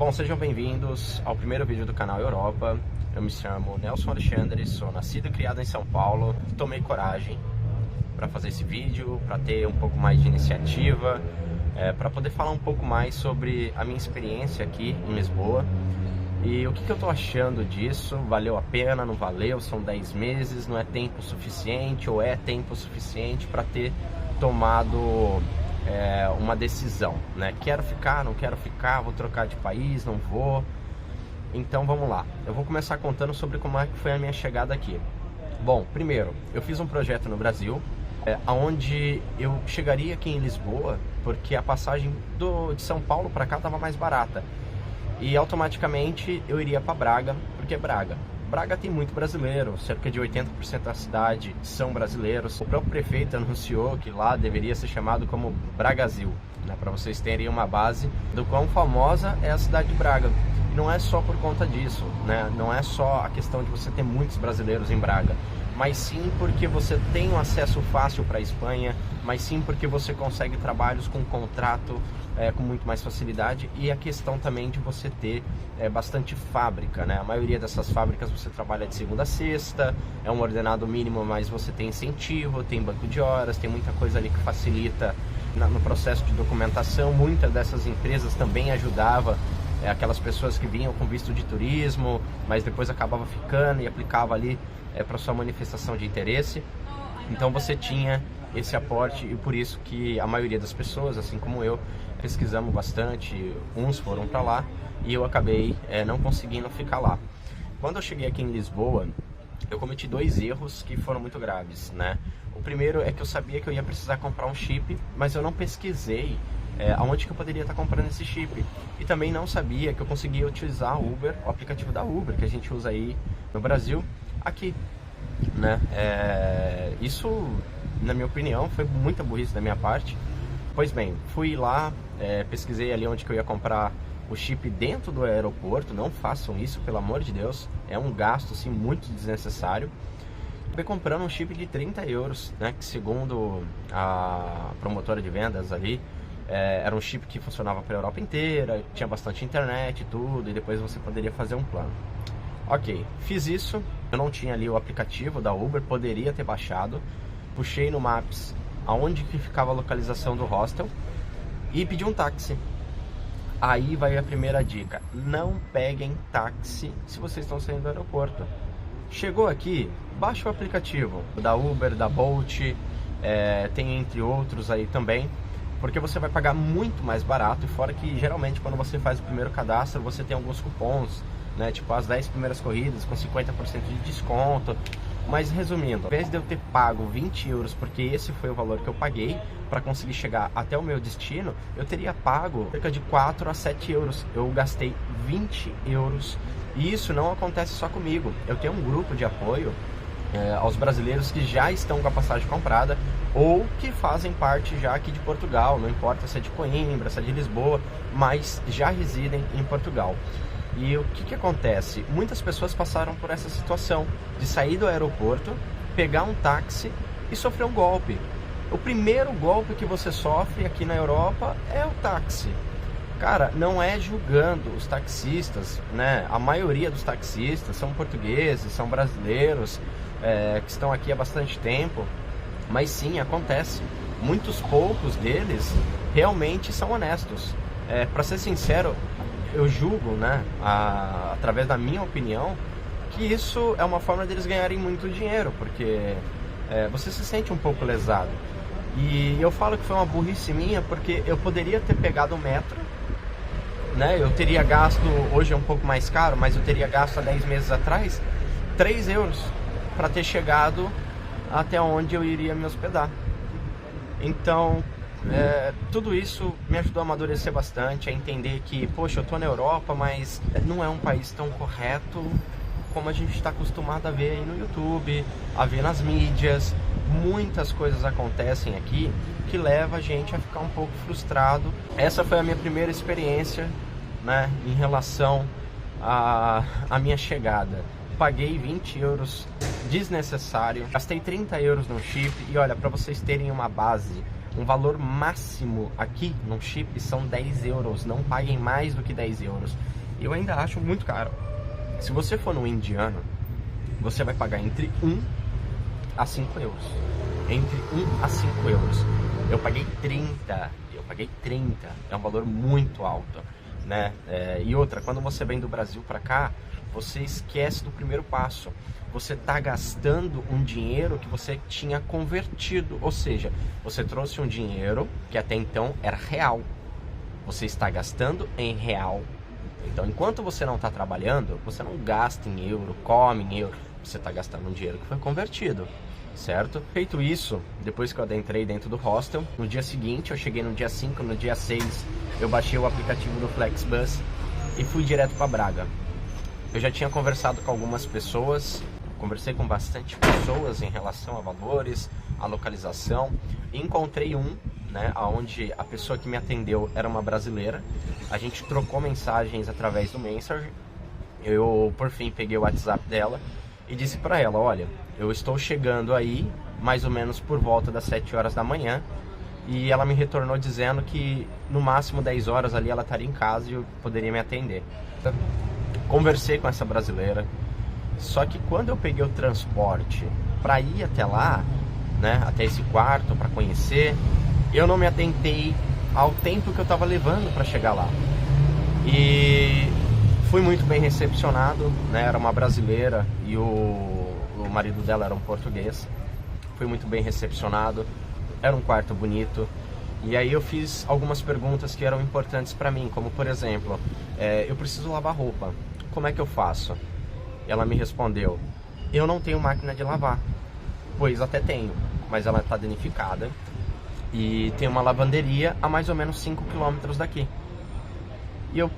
Bom, sejam bem-vindos ao primeiro vídeo do canal Europa. Eu me chamo Nelson Alexandre, sou nascido e criado em São Paulo. Tomei coragem para fazer esse vídeo, para ter um pouco mais de iniciativa, para poder falar um pouco mais sobre a minha experiência aqui em Lisboa. E o que eu tô achando disso? Valeu a pena, não valeu? São 10 meses, não é tempo suficiente ou é tempo suficiente para ter tomado uma decisão, né? Quero ficar, não quero ficar, vou trocar de país, não vou. Então vamos lá, eu vou começar contando sobre como é que foi a minha chegada aqui. Bom, primeiro, eu fiz um projeto no Brasil, onde eu chegaria aqui em Lisboa, porque a passagem de São Paulo para cá estava mais barata. E automaticamente eu iria para Braga, porque Braga tem muito brasileiro, cerca de 80% da cidade são brasileiros. O próprio prefeito anunciou que lá deveria ser chamado como Bragasil, né, para vocês terem uma base do quão famosa é a cidade de Braga. E não é só por conta disso, né? Não é só a questão de você ter muitos brasileiros em Braga, mas sim porque você tem um acesso fácil para a Espanha, mas sim porque você consegue trabalhos com contrato com muito mais facilidade, e a questão também de você ter bastante fábrica, né? A maioria dessas fábricas você trabalha de segunda a sexta, é um ordenado mínimo, mas você tem incentivo, tem banco de horas, tem muita coisa ali que facilita no processo de documentação. Muitas dessas empresas também ajudavam aquelas pessoas que vinham com visto de turismo, mas depois acabava ficando e aplicava ali para sua manifestação de interesse. Então você tinha esse aporte, e por isso que a maioria das pessoas, assim como eu, pesquisamos bastante, uns foram para lá e eu acabei não conseguindo ficar lá. Quando eu cheguei aqui em Lisboa, eu cometi dois erros que foram muito graves, né? O primeiro é que eu sabia que eu ia precisar comprar um chip, mas eu não pesquisei aonde que eu poderia estar comprando esse chip. E também não sabia que eu conseguia utilizar o Uber, o aplicativo da Uber, que a gente usa aí no Brasil, aqui, né? Isso, na minha opinião, foi muita burrice da minha parte. Pois bem, fui lá, pesquisei ali onde que eu ia comprar o chip dentro do aeroporto. Não façam isso, pelo amor de Deus, é um gasto assim, muito desnecessário. Acabei comprando um chip de 30 euros, né, que segundo a promotora de vendas ali, era um chip que funcionava para a Europa inteira, tinha bastante internet e tudo, e depois você poderia fazer um plano. Ok, fiz isso, eu não tinha ali o aplicativo da Uber, poderia ter baixado, puxei no Maps aonde que ficava a localização do hostel e pedi um táxi. Aí vai a primeira dica: não peguem táxi se vocês estão saindo do aeroporto. Chegou aqui, baixa o aplicativo da Uber, da Bolt, tem entre outros aí também, porque você vai pagar muito mais barato, e fora que geralmente quando você faz o primeiro cadastro você tem alguns cupons, né, tipo as 10 primeiras corridas com 50% de desconto. Mas resumindo, ao invés de eu ter pago 20 euros, porque esse foi o valor que eu paguei para conseguir chegar até o meu destino, eu teria pago cerca de 4 a 7 euros. Eu gastei 20 euros. E isso não acontece só comigo. Eu tenho um grupo de apoio aos brasileiros que já estão com a passagem comprada ou que fazem parte já aqui de Portugal. Não importa se é de Coimbra, se é de Lisboa, mas já residem em Portugal. E o que acontece? Muitas pessoas passaram por essa situação de sair do aeroporto, pegar um táxi e sofrer um golpe. O primeiro golpe que você sofre aqui na Europa é o táxi. Cara, não é julgando os taxistas, né? A maioria dos taxistas são portugueses, são brasileiros, que estão aqui há bastante tempo. Mas sim, acontece. Muitos poucos deles realmente são honestos. Para ser sincero, eu julgo, né, através da minha opinião, que isso é uma forma deles ganharem muito dinheiro, porque você se sente um pouco lesado. E eu falo que foi uma burrice minha, porque eu poderia ter pegado o metro, né, eu teria gasto, hoje é um pouco mais caro, mas eu teria gasto há 10 meses atrás 3 euros para ter chegado até onde eu iria me hospedar. Então tudo isso me ajudou a amadurecer bastante, a entender que, poxa, eu tô na Europa, mas não é um país tão correto como a gente está acostumado a ver aí no YouTube, a ver nas mídias. Muitas coisas acontecem aqui que leva a gente a ficar um pouco frustrado. Essa foi a minha primeira experiência, né, em relação à minha chegada. Paguei 20 euros desnecessário, gastei 30 euros no chip. E olha, para vocês terem uma base, Um valor máximo aqui no chip são 10 euros, não paguem mais do que 10 euros. Eu ainda acho muito caro. Se você for no indiano, você vai pagar entre 1 a 5 euros. Entre 1 a 5 euros. Eu paguei 30. É um valor muito alto, né? E outra, quando você vem do Brasil para cá, você esquece do primeiro passo. Você está gastando um dinheiro que você tinha convertido. Ou seja, você trouxe um dinheiro que até então era real. Você está gastando em real. Então, enquanto você não está trabalhando, você não gasta em euro, come em euro. Você está gastando um dinheiro que foi convertido, certo? Feito isso, depois que eu adentrei dentro do hostel, no dia seguinte, eu cheguei no dia 5, no dia 6, eu baixei o aplicativo do Flexbus e fui direto para Braga. Eu já tinha conversado com algumas pessoas, conversei com bastante pessoas em relação a valores, a localização, e encontrei né, onde a pessoa que me atendeu era uma brasileira. A gente trocou mensagens através do Messenger. Eu, por fim, peguei o WhatsApp dela e disse para ela, olha, eu estou chegando aí mais ou menos por volta das 7 horas da manhã, e ela me retornou dizendo que no máximo 10 horas ali ela estaria em casa e eu poderia me atender. Conversei com essa brasileira, só que quando eu peguei o transporte para ir até lá, né, até esse quarto para conhecer, eu não me atentei ao tempo que eu estava levando para chegar lá. E fui muito bem recepcionado, né? Era uma brasileira e o marido dela era um português. Fui muito bem recepcionado, era um quarto bonito. E aí eu fiz algumas perguntas que eram importantes para mim, como por exemplo, eu preciso lavar roupa, como é que eu faço? Ela me respondeu, eu não tenho máquina de lavar. Pois até tenho, mas ela está danificada. E tem uma lavanderia a mais ou menos 5 km daqui. E eu,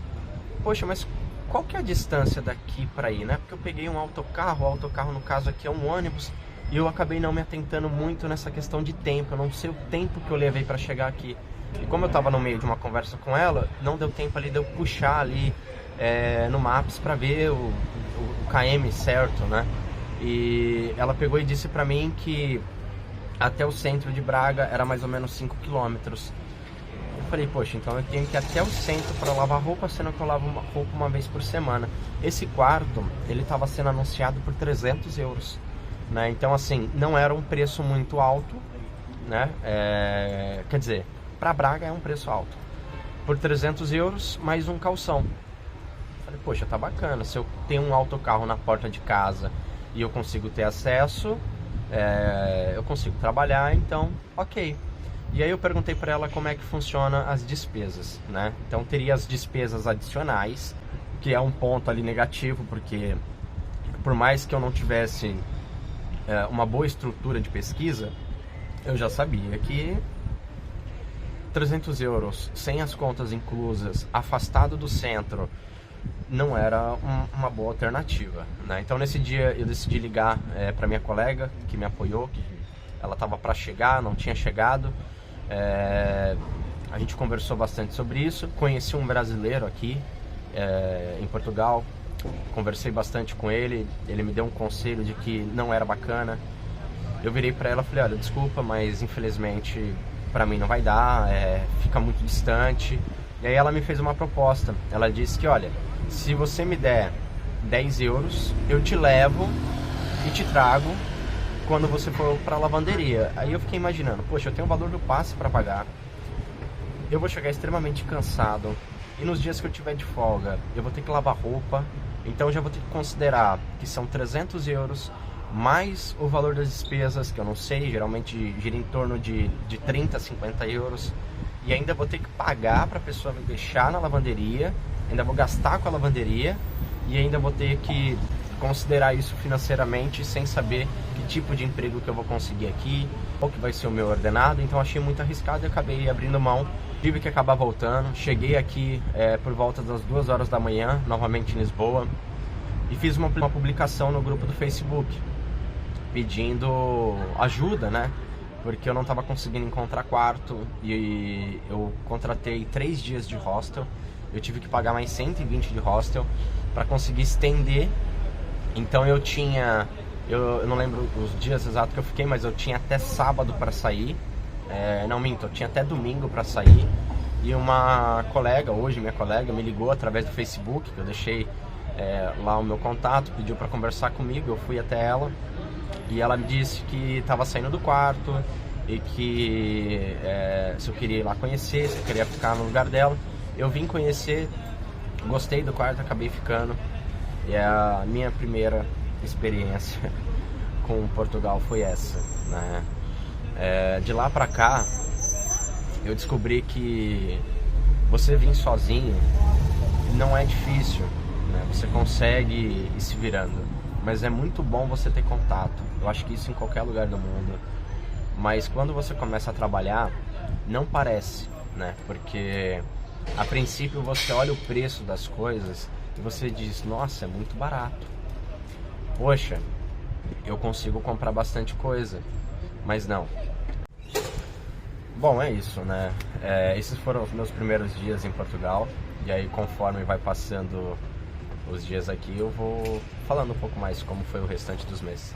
poxa, mas qual que é a distância daqui para ir, né? Porque eu peguei um autocarro, o autocarro no caso aqui é um ônibus, e eu acabei não me atentando muito nessa questão de tempo. Eu não sei o tempo que eu levei para chegar aqui. E como eu estava no meio de uma conversa com ela, não deu tempo ali de eu puxar ali no Maps para ver o KM certo, né? E ela pegou e disse para mim que até o centro de Braga era mais ou menos 5 km. Eu falei, poxa, então eu tenho que ir até o centro para lavar roupa, sendo que eu lavo roupa uma vez por semana. Esse quarto, ele estava sendo anunciado por 300 euros, né? Então, assim, não era um preço muito alto, né? Quer dizer, para Braga é um preço alto. Por 300 euros, mais um calção. Eu falei, poxa, tá bacana. Se eu tenho um autocarro na porta de casa e eu consigo ter acesso, eu consigo trabalhar, então ok. E aí eu perguntei para ela como é que funciona as despesas, né? Então teria as despesas adicionais, que é um ponto ali negativo, porque por mais que eu não tivesse uma boa estrutura de pesquisa, eu já sabia que 300 euros, sem as contas inclusas, afastado do centro, não era uma boa alternativa, né? Então nesse dia eu decidi ligar para minha colega que me apoiou, que ela estava para chegar, não tinha chegado. A gente conversou bastante sobre isso. Conheci um brasileiro aqui em Portugal, conversei bastante com ele, ele me deu um conselho de que não era bacana. Eu virei para ela e falei, olha, desculpa, mas infelizmente para mim não vai dar, fica muito distante. E aí ela me fez uma proposta. Ela disse que, olha, se você me der 10 euros, eu te levo e te trago quando você for para a lavanderia. Aí eu fiquei imaginando, poxa, eu tenho o valor do passe para pagar, eu vou chegar extremamente cansado, e nos dias que eu tiver de folga, eu vou ter que lavar roupa, então já vou ter que considerar que são 300 euros, mais o valor das despesas, que eu não sei, geralmente gira em torno de 30 a 50 euros, e ainda vou ter que pagar para a pessoa me deixar na lavanderia, ainda vou gastar com a lavanderia, e ainda vou ter que considerar isso financeiramente, sem saber que tipo de emprego que eu vou conseguir aqui, qual que vai ser o meu ordenado. Então achei muito arriscado e acabei abrindo mão. Tive que acabar voltando. Cheguei aqui por volta das 2 horas da manhã, novamente em Lisboa, e fiz uma publicação no grupo do Facebook pedindo ajuda, né? Porque eu não estava conseguindo encontrar quarto, e eu contratei 3 dias de hostel. Eu tive que pagar mais 120 de hostel para conseguir estender. Então eu tinha, eu não lembro os dias exatos que eu fiquei, mas eu tinha até sábado para sair. Não minto, eu tinha até domingo para sair. E uma colega, hoje minha colega, me ligou através do Facebook, que eu deixei lá o meu contato, pediu para conversar comigo, eu fui até ela. E ela me disse que estava saindo do quarto e que se eu queria ir lá conhecer, se eu queria ficar no lugar dela. Eu vim conhecer, gostei do quarto, acabei ficando. E a minha primeira experiência com Portugal foi essa, né? De lá pra cá, eu descobri que você vir sozinho não é difícil, né? Você consegue ir se virando, mas é muito bom você ter contato. Eu acho que isso em qualquer lugar do mundo. Mas quando você começa a trabalhar, não parece, né? Porque a princípio você olha o preço das coisas e você diz, nossa, é muito barato. Poxa, eu consigo comprar bastante coisa, mas não. Bom, é isso, né? Esses foram os meus primeiros dias em Portugal. E aí, conforme vai passando os dias aqui, eu vou falando um pouco mais como foi o restante dos meses.